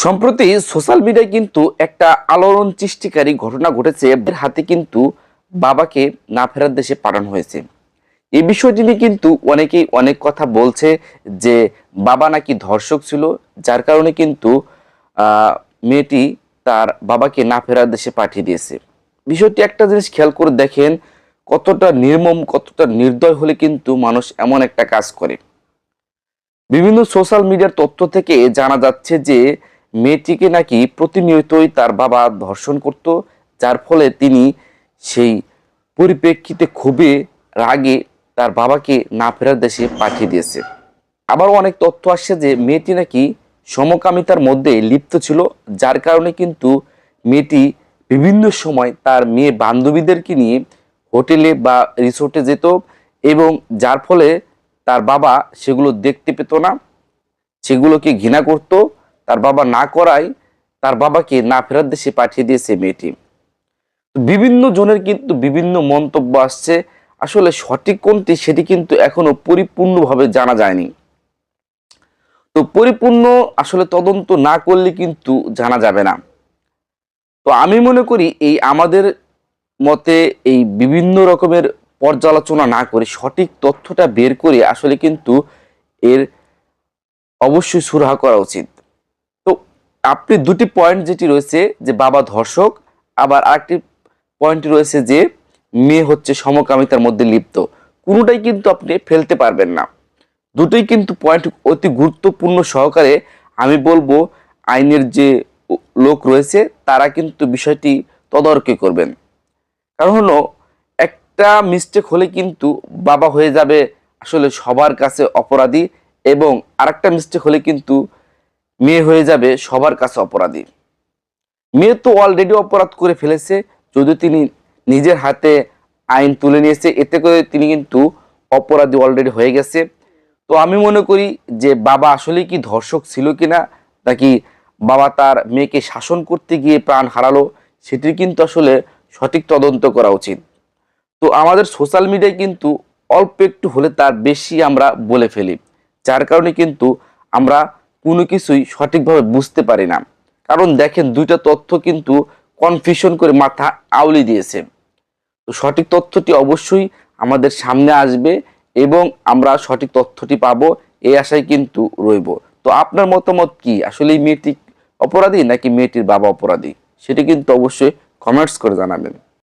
সম্প্রতি সোশ্যাল মিডিয়ায় কিন্তু একটা আলোড়ন সৃষ্টিকারী ঘটনা ঘটেছে। এর হাতে কিন্তু বাবাকে না ফেরার দেশে পাঠানো হয়েছে। এই বিষয়টি নিয়ে কিন্তু অনেকেই অনেক কথা বলছে যে বাবা নাকি ধর্ষক ছিল, যার কারণে কিন্তু মেয়েটি তার বাবাকে না ফেরার দেশে পাঠিয়ে দিয়েছে। বিষয়টি একটা জিনিস খেয়াল করে দেখেন, কতটা নির্মম, কতটা নির্দয় হলে কিন্তু মানুষ এমন একটা কাজ করে। বিভিন্ন সোশ্যাল মিডিয়ার তথ্য থেকে জানা যাচ্ছে যে মেয়েটিকে নাকি প্রতিনিয়তই তার বাবা ধর্ষণ করত, যার ফলে তিনি সেই পরিপ্রেক্ষিতে খুবই রাগে তার বাবাকে না ফেরার দেশে পাঠিয়ে দিয়েছে। আবার অনেক তথ্য আসছে যে মেয়েটি নাকি সমকামিতার মধ্যে লিপ্ত ছিল, যার কারণে কিন্তু মেয়েটি বিভিন্ন সময় তার মেয়ে বান্ধবীদেরকে নিয়ে হোটেলে বা রিসোর্টে যেত, এবং যার ফলে তার বাবা সেগুলো দেখতে পেত না, সেগুলোকে ঘৃণা করত। তার বাবা না করায় তার বাবাকে না ফেরার দেশে পাঠিয়ে দিয়েছে মেয়েটি। বিভিন্ন জনের কিন্তু বিভিন্ন মন্তব্য আসছে, আসলে সঠিক কোনটি সেটি কিন্তু এখনো পরিপূর্ণভাবে জানা যায়নি। তো পরিপূর্ণ আসলে তদন্ত না করলে কিন্তু জানা যাবে না। তো আমি মনে করি এই আমাদের মতে এই বিভিন্ন রকমের পর্যালোচনা না করে সঠিক তথ্যটা বের করে আসলে কিন্তু এর অবশ্যই সুরাহা করা উচিত। তো আপনি দুটি পয়েন্ট যেটি রয়েছে যে বাবা ধর্ষক, আবার আরেকটি পয়েন্ট রয়েছে যে মেয়ে হচ্ছে সমকামিতার মধ্যে লিপ্ত, কোনোটাই কিন্তু আপনি ফেলতে পারবেন না। দুটোই কিন্তু পয়েন্ট অতি গুরুত্বপূর্ণ সহকারে আমি বলবো আইনের যে লোক রয়েছে তারা কিন্তু বিষয়টি তদারকি করবেন। কারণ হলো একটা মিস্টেক হলে কিন্তু বাবা হয়ে যাবে আসলে সবার কাছে অপরাধী, এবং আরেকটা মিস্টেক হলে কিন্তু মেয়ে হয়ে যাবে সবার কাছে অপরাধী। মেয়ে তো অলরেডি অপরাধ করে ফেলেছে, যদি তিনি নিজের হাতে আইন তুলে নিয়েছে, এতে করে তিনি কিন্তু অপরাধী অলরেডি হয়ে গেছে। তো আমি মনে করি যে বাবা আসলে কি ধর্ষক ছিল কিনা, নাকি বাবা তার মেয়েকে শাসন করতে গিয়ে প্রাণ হারালো, সেটির কিন্তু আসলে সঠিক তদন্ত করা উচিত। তো আমাদের সোশ্যাল মিডিয়ায় কিন্তু অল্প একটু হলে তার বেশি আমরা বলে ফেলি, যার কারণে কিন্তু আমরা কোনো কিছুই সঠিকভাবে বুঝতে পারি না। কারণ দেখেন, দুইটা তথ্য কিন্তু কনফিউশন করে মাথা আউলি দিয়েছে। তো সঠিক তথ্যটি অবশ্যই আমাদের সামনে আসবে এবং আমরা সঠিক তথ্যটি পাবো, এই আশায় কিন্তু রইব। তো আপনার মতামত কি, আসলে এই মেয়েটি অপরাধী নাকি মেয়েটির বাবা অপরাধী, সেটি কিন্তু অবশ্যই কমেন্টস করে জানাবেন।